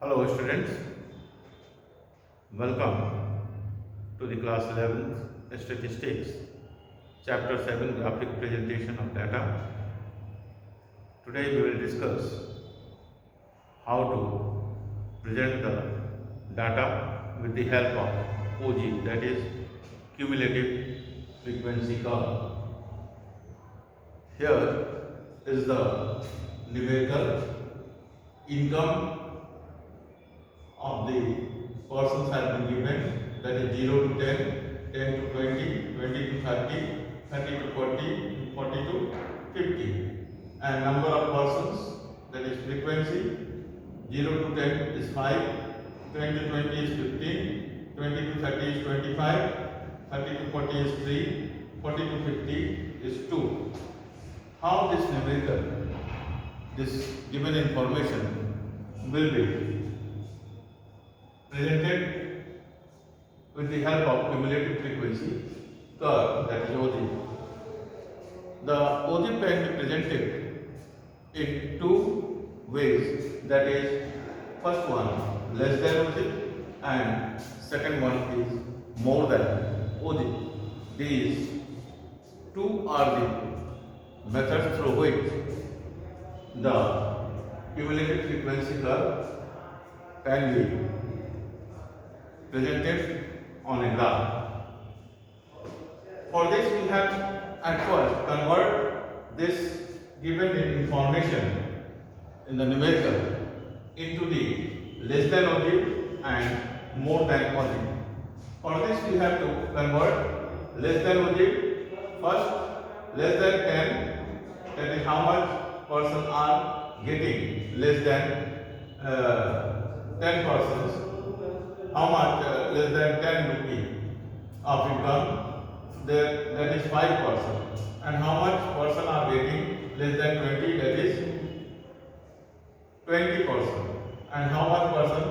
Hello students, welcome to the class 11th Statistics, Chapter 7 Graphic Presentation of Data. Today we will discuss how to present the data with the help of OG, that is Cumulative Frequency Curve. Here is the numerical income of the persons have been given, that is 0 to 10, 10 to 20, 20 to 30, 30 to 40, 40 to 50. And number of persons, that is frequency, 0 to 10 is 5, 20 to 20 is 15, 20 to 30 is 25, 30 to 40 is 3, 40 to 50 is 2. How this numerical, this given information will be presented with the help of cumulative frequency curve, that is OG. The OG can be presented in two ways, that is first one less than OG and second one is more than OG. These two are the methods through which the cumulative frequency curve can be presented on a graph. For this we have at first convert this given information in the numerical into the less than OG and more than OG. For this we have to convert less than OG first, less than 10, that is how much person are getting less than 10 persons. How much less than 10 rupee of income, that is 5%. And how much person are getting less than 20, that is 20%. And how much person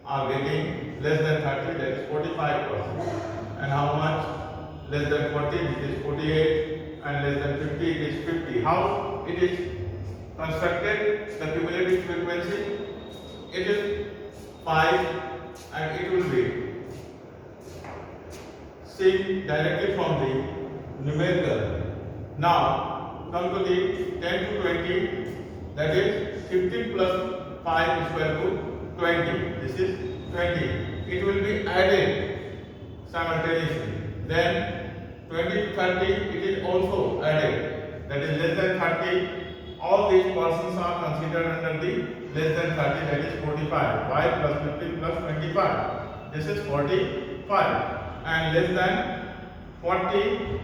are getting less than 30, that is 45%. And how much less than 40, it is 48, and less than 50, it is 50. How it is constructed, the cumulative frequency, it is 5 and it will be seen directly from the numerical. Now come to the 10 to 20, that is 15 plus 5 is equal to 20. This is 20. It will be added simultaneously. Then 20 to 30, it is also added, that is less than 30. All these persons are considered under the less than 30, that is 45. 5 plus 15 plus 25. This is 45. And less than 40,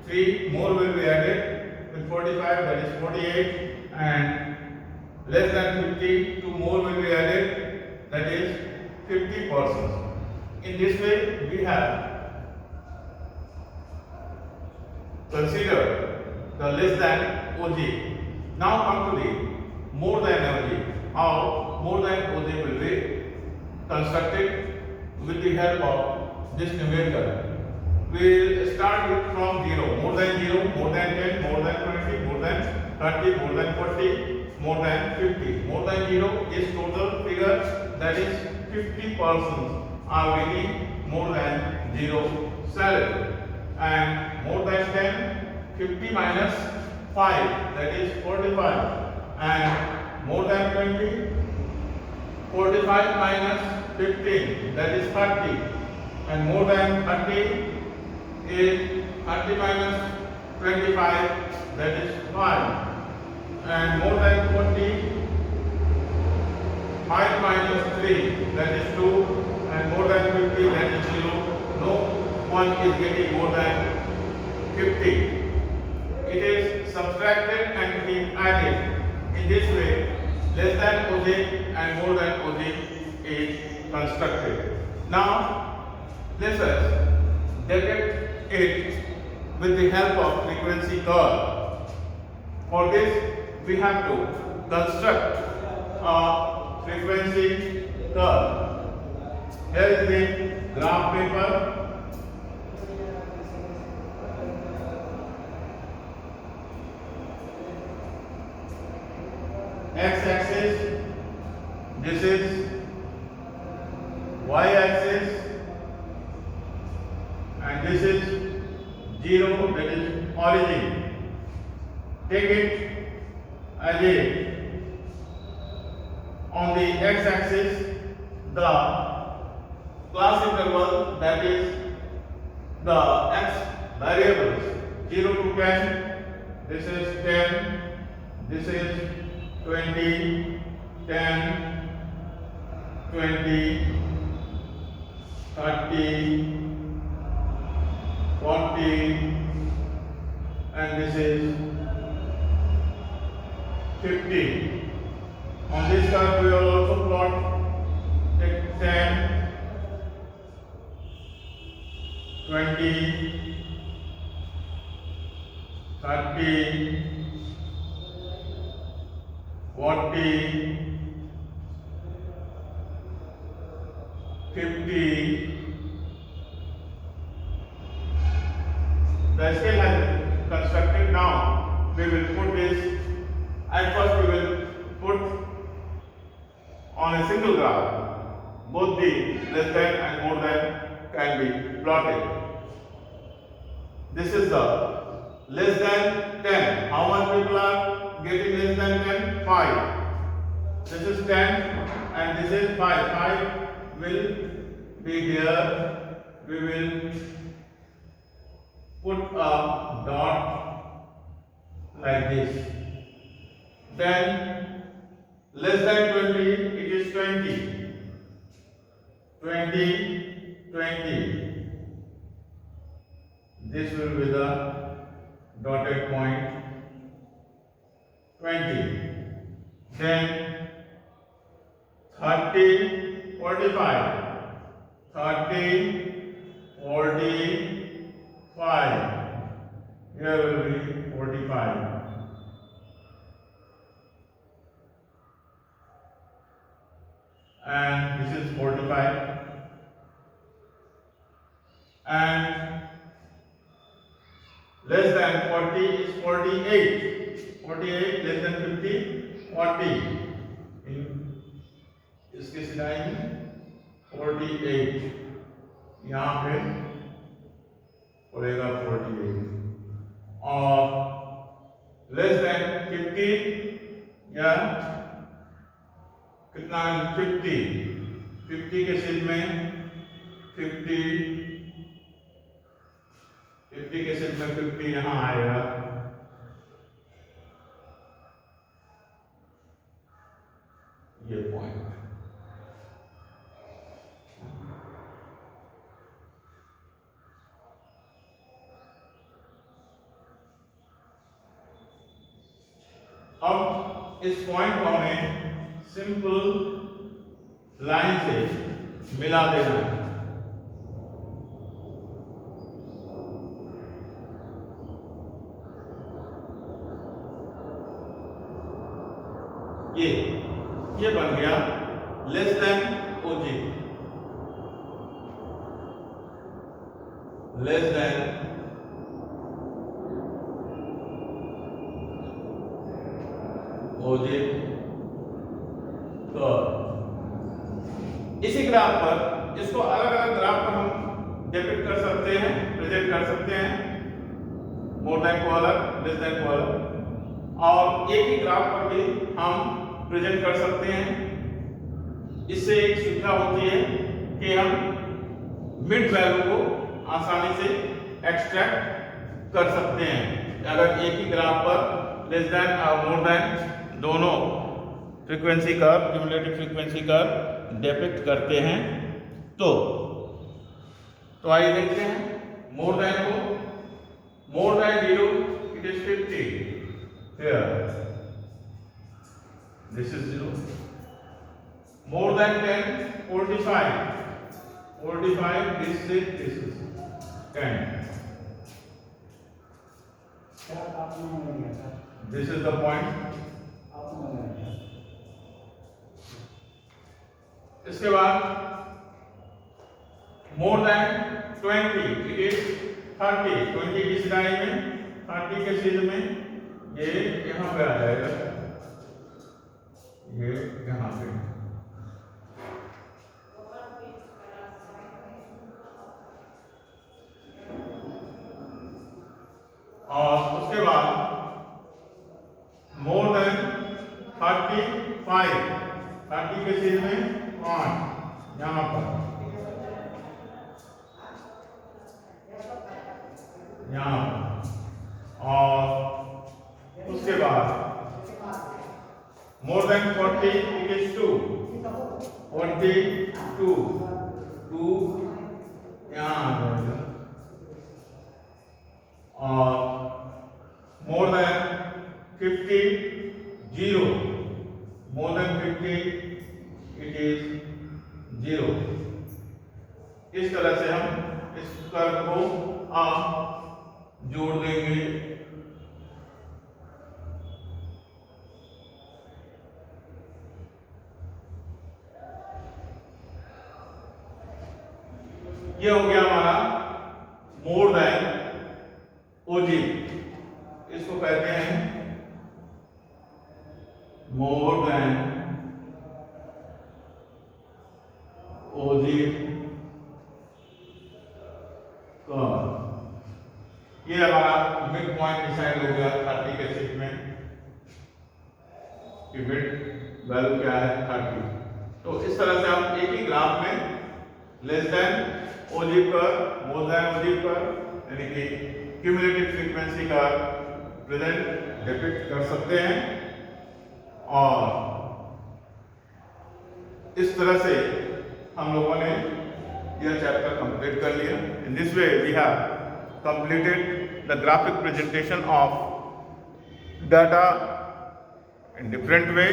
3 more will be added with 45, that is 48. And less than 50, 2 more will be added, that is 50 persons. In this way, we have considered the less than OG. Now come to the more than OG. How more than OG will be constructed with the help of this numerical. We will start with from 0, more than 0, more than 10, more than 20, more than 30, more than 40, more than 50. More than 0 is total figure, that is 50 persons are getting more than 0 salary. And more than 10, 50 minus 5, that is 45. And more than 20, 45 minus 15, that is 30. And more than 30 is 30 minus 25, that is 5. And more than 40, 5 minus 3, that is 2. And more than 50, that is 0. No one is getting more than 50. It is subtracted and it is added. In this way, less than OG and more than OG is constructed. Now, let us depict it with the help of frequency curve. For this, we have to construct a frequency curve. Here is the graph paper. X-axis This is y-axis, and this is 0, that is origin. Take it as a, on the x-axis, the class interval, that is the x variables, 0 to 10, this is 10, this is 20, 10, 20, 30, 40, and this is 50. On this curve, we will also plot take 10, 20, 30, 40, 50. The scale has constructed. Now we will put this. At first, we will put on a single graph. Both the less than and more than can be plotted. This is the less than 10. How much people are getting less than 10? 5. This is 10 and this is 5. 5 will be here. We will put a dot like this. Then less than 20, it is 20. 20, 20. This will be the dotted point. 20. Then 30, 45. 30, 45. Here will be 45. And this is 45. And less than 40 is 48. 48 less than 50, 40. In इसके सिराई में 48. यहाँ पे पड़ेगा 48. और less than 50 या कितना 50. 50 के सिर में 50. 50 के सेट में 50 यहाँ आएगा. ये पॉइंट. अब इस पॉइंट को हमें सिंपल लाइन से मिला देना है. ये बन गया less than OG. Less than OG. तो इसी ग्राफ पर, इसको अलग अलग ग्राफ पर हम डिपिक्ट कर सकते हैं, प्रेजेंट कर सकते हैं. मोर देन को अलग, लेस देन को अलग, और एक ही ग्राफ पर भी हम प्रेजेंट कर सकते हैं. इससे एक सुविधा होती है कि हम मिड वैल्यू को आसानी से एक्सट्रैक्ट कर सकते हैं. अगर एक ही ग्राफ पर लेस देन और मोर देन दोनों frequency curve, cumulative frequency curve depict करते हैं. तो आइए देखते हैं मोर देन को. More than 0 it is 50. Here this is 0. More than 10, 45. 45, this is 10. This is the point. इसके बाद more than 20, it is 30. 20 की सिराई में, 30 के सीध में ये यहाँ पे आ जाएगा. ये यहाँ पे 35, 30 के चीज में 5 यहाँ पर, यहाँ पर, और उसके बाद more than 40 it is 2, 22, 2 यहाँ आ जाएगा, और more than 50 0, more than 50 it is 0। इस तरह से हम इस कर्व को आप जोड़ देंगे। ये हो गया हमारा मोर देन ओजी, इसको कहते हैं मोर देन ओजी कर्व। ये हमारा मिड पॉइंट डिसाइड हो गया 30 के शिफ्ट में कि मिड वैल्यू क्या है 30। तो इस तरह से हम एक ही ग्राफ में लेस देन ओजी पर, मोर देन ओजी पर, यानी कि क्यूमुलेटिव फ्रीक्वेंसी का प्रेजेंट डिपिक्ट कर सकते हैं। और इस तरह से हम लोगों ने यह चैप्टर कंप्लीट कर लिया। In this way we have completed the graphic presentation of data in different way.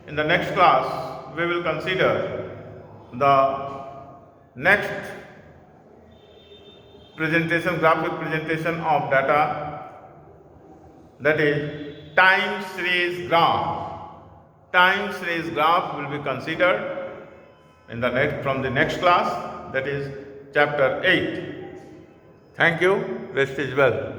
In the next class we will consider the next presentation, graphic presentation of data, that is time series graph. Time series graph will be considered in the from the next class, that is chapter 8. Thank you. Rest is well.